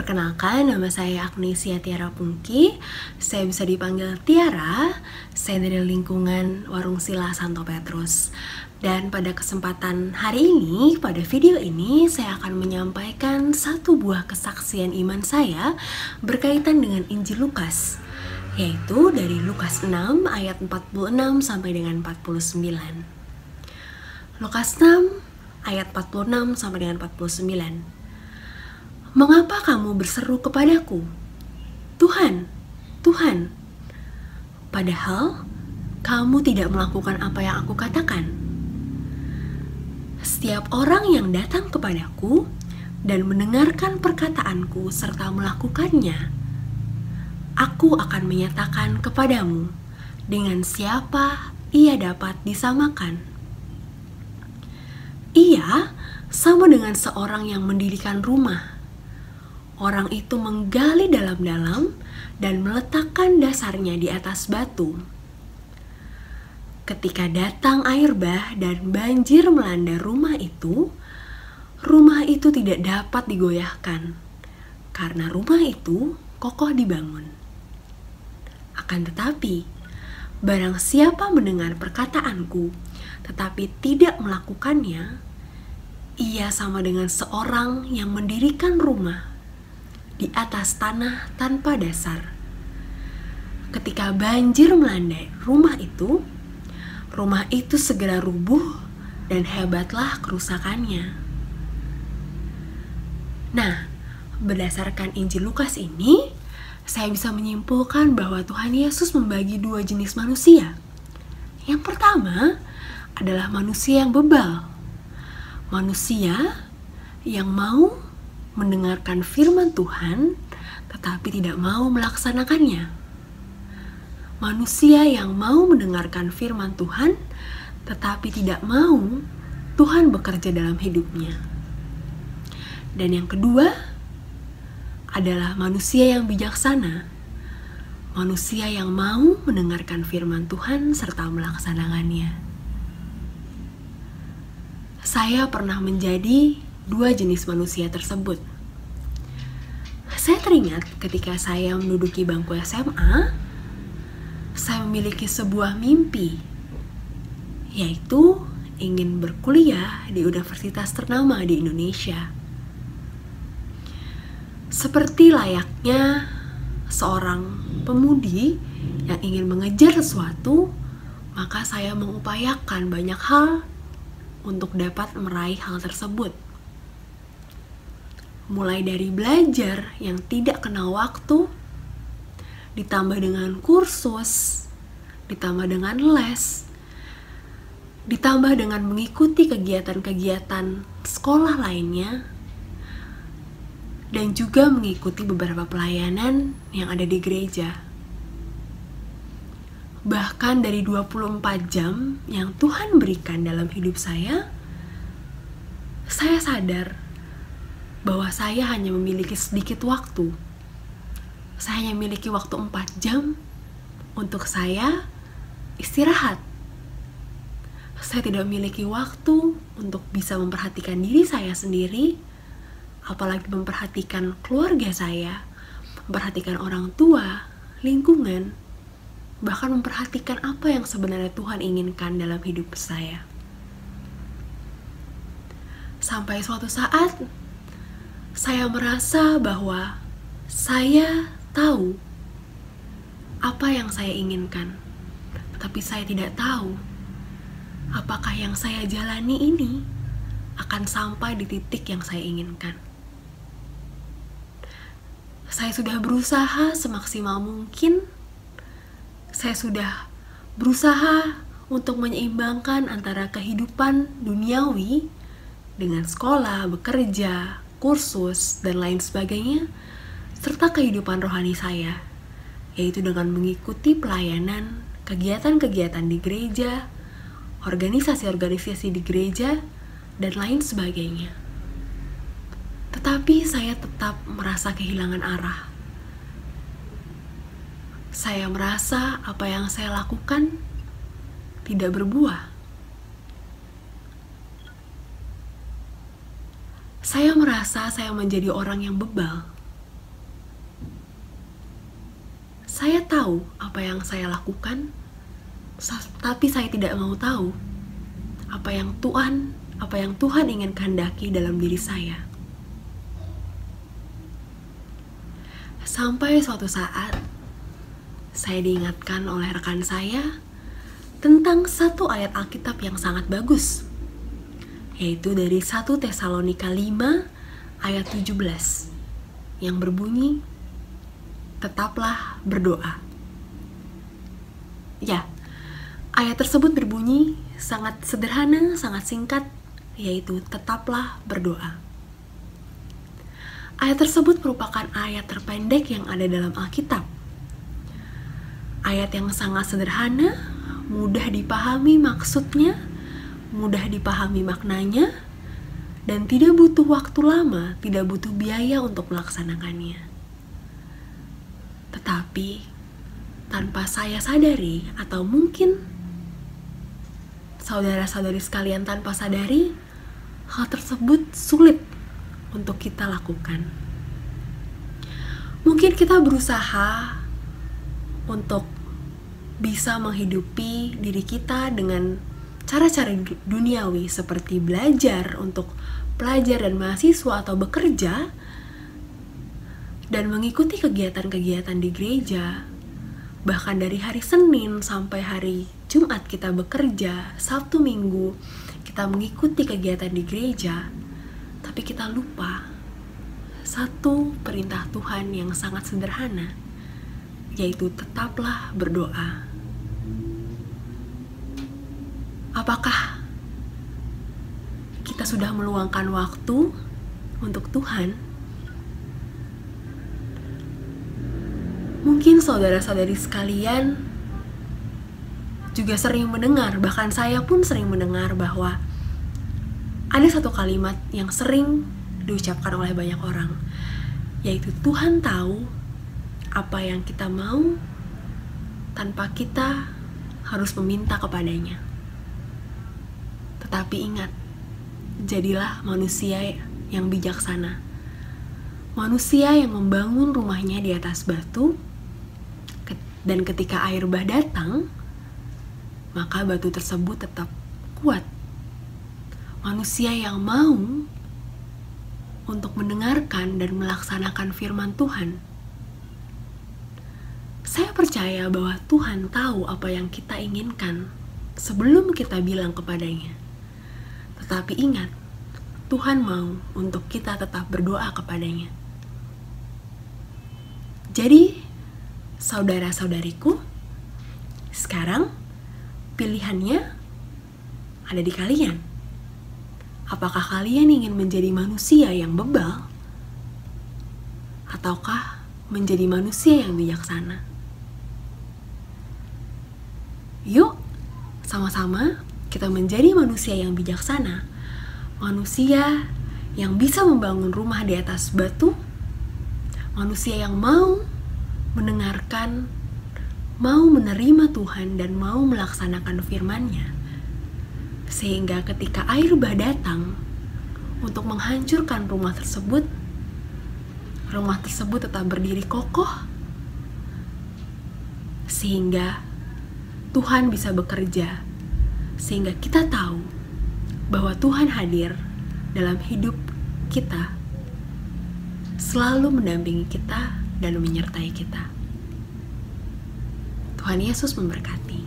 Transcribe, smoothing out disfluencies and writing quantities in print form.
Perkenalkan, nama saya Agnesia Tiara Pungki. Saya bisa dipanggil Tiara. Saya dari lingkungan Warung Sila Santo Petrus. Dan pada kesempatan hari ini, pada video ini, saya akan menyampaikan satu buah kesaksian iman saya berkaitan dengan Injil Lukas, yaitu dari Lukas 6 ayat 46 sampai dengan 49. Lukas 6 ayat 46 sampai dengan 49. Mengapa kamu berseru kepadaku, Tuhan, Tuhan, padahal kamu tidak melakukan apa yang aku katakan? Setiap orang yang datang kepadaku dan mendengarkan perkataanku serta melakukannya, aku akan menyatakan kepadamu dengan siapa ia dapat disamakan. Ia sama dengan seorang yang mendirikan rumah. Orang itu menggali dalam-dalam dan meletakkan dasarnya di atas batu. Ketika datang air bah dan banjir melanda rumah itu tidak dapat digoyahkan, karena rumah itu kokoh dibangun. Akan tetapi, barang siapa mendengar perkataanku, tetapi tidak melakukannya, ia sama dengan seorang yang mendirikan rumah di atas tanah tanpa dasar. Ketika banjir melanda rumah itu segera rubuh dan hebatlah kerusakannya. Nah, berdasarkan Injil Lukas ini, saya bisa menyimpulkan bahwa Tuhan Yesus membagi dua jenis manusia. Yang pertama adalah manusia yang bebal. Manusia yang mau mendengarkan firman Tuhan, tetapi tidak mau melaksanakannya. Manusia yang mau mendengarkan firman Tuhan, tetapi tidak mau Tuhan bekerja dalam hidupnya. Dan yang kedua adalah manusia yang bijaksana. Manusia yang mau mendengarkan firman Tuhan serta melaksanakannya. Saya pernah menjadi dua jenis manusia tersebut. Saya teringat ketika saya menduduki bangku SMA, saya memiliki sebuah mimpi, yaitu ingin berkuliah di universitas ternama di Indonesia. Seperti layaknya seorang pemudi yang ingin mengejar sesuatu, maka saya mengupayakan banyak hal untuk dapat meraih hal tersebut. Mulai dari belajar yang tidak kenal waktu, ditambah dengan kursus, ditambah dengan les, ditambah dengan mengikuti kegiatan-kegiatan sekolah lainnya, dan juga mengikuti beberapa pelayanan yang ada di gereja. Bahkan dari 24 jam yang Tuhan berikan dalam hidup saya sadar bahwa saya hanya memiliki sedikit waktu. Saya hanya memiliki waktu 4 jam untuk saya istirahat. Saya tidak memiliki waktu untuk bisa memperhatikan diri saya sendiri, apalagi memperhatikan keluarga saya, memperhatikan orang tua, lingkungan, bahkan memperhatikan apa yang sebenarnya Tuhan inginkan dalam hidup saya. Sampai suatu saat, saya merasa bahwa saya tahu apa yang saya inginkan, tetapi saya tidak tahu apakah yang saya jalani ini akan sampai di titik yang saya inginkan. Saya sudah berusaha semaksimal mungkin. Saya sudah berusaha untuk menyeimbangkan antara kehidupan duniawi dengan sekolah, bekerja, kursus, dan lain sebagainya, serta kehidupan rohani saya, yaitu dengan mengikuti pelayanan, kegiatan-kegiatan di gereja, organisasi-organisasi di gereja, dan lain sebagainya. Tetapi saya tetap merasa kehilangan arah. Saya merasa apa yang saya lakukan tidak berbuah. Saya merasa saya menjadi orang yang bebal. Saya tahu apa yang saya lakukan, tapi saya tidak mau tahu apa yang Tuhan ingin kehendaki dalam diri saya. Sampai suatu saat, saya diingatkan oleh rekan saya tentang satu ayat Alkitab yang sangat bagus, yaitu dari 1 Tesalonika 5 ayat 17, yang berbunyi, tetaplah berdoa. Ya, ayat tersebut berbunyi sangat sederhana, sangat singkat, yaitu tetaplah berdoa. Ayat tersebut merupakan ayat terpendek yang ada dalam Alkitab. Ayat yang sangat sederhana, mudah dipahami maksudnya, mudah dipahami maknanya, dan tidak butuh waktu lama, tidak butuh biaya untuk melaksanakannya. Tetapi, tanpa saya sadari, atau mungkin saudara-saudari sekalian tanpa sadari, hal tersebut sulit untuk kita lakukan. Mungkin kita berusaha untuk bisa menghidupi diri kita dengan cara-cara duniawi seperti belajar untuk pelajar dan mahasiswa atau bekerja, dan mengikuti kegiatan-kegiatan di gereja. Bahkan dari hari Senin sampai hari Jumat kita bekerja, Sabtu Minggu kita mengikuti kegiatan di gereja, tapi kita lupa satu perintah Tuhan yang sangat sederhana, yaitu tetaplah berdoa. Apakah kita sudah meluangkan waktu untuk Tuhan? Mungkin saudara-saudari sekalian juga sering mendengar, bahkan saya pun sering mendengar bahwa ada satu kalimat yang sering diucapkan oleh banyak orang, yaitu Tuhan tahu apa yang kita mau tanpa kita harus meminta kepadanya. Tetapi ingat, jadilah manusia yang bijaksana. Manusia yang membangun rumahnya di atas batu, dan ketika air bah datang, maka batu tersebut tetap kuat. Manusia yang mau untuk mendengarkan dan melaksanakan firman Tuhan. Saya percaya bahwa Tuhan tahu apa yang kita inginkan sebelum kita bilang kepadanya. Tetapi ingat, Tuhan mau untuk kita tetap berdoa kepadanya. Jadi, saudara-saudariku, sekarang pilihannya ada di kalian. Apakah kalian ingin menjadi manusia yang bebal, ataukah menjadi manusia yang bijaksana? Yuk, sama-sama kita menjadi manusia yang bijaksana, manusia yang bisa membangun rumah di atas batu, manusia yang mau mendengarkan, mau menerima Tuhan, dan mau melaksanakan firman-Nya. Sehingga ketika air bah datang untuk menghancurkan rumah tersebut tetap berdiri kokoh, sehingga Tuhan bisa bekerja, sehingga kita tahu bahwa Tuhan hadir dalam hidup kita, selalu mendampingi kita dan menyertai kita. Tuhan Yesus memberkati.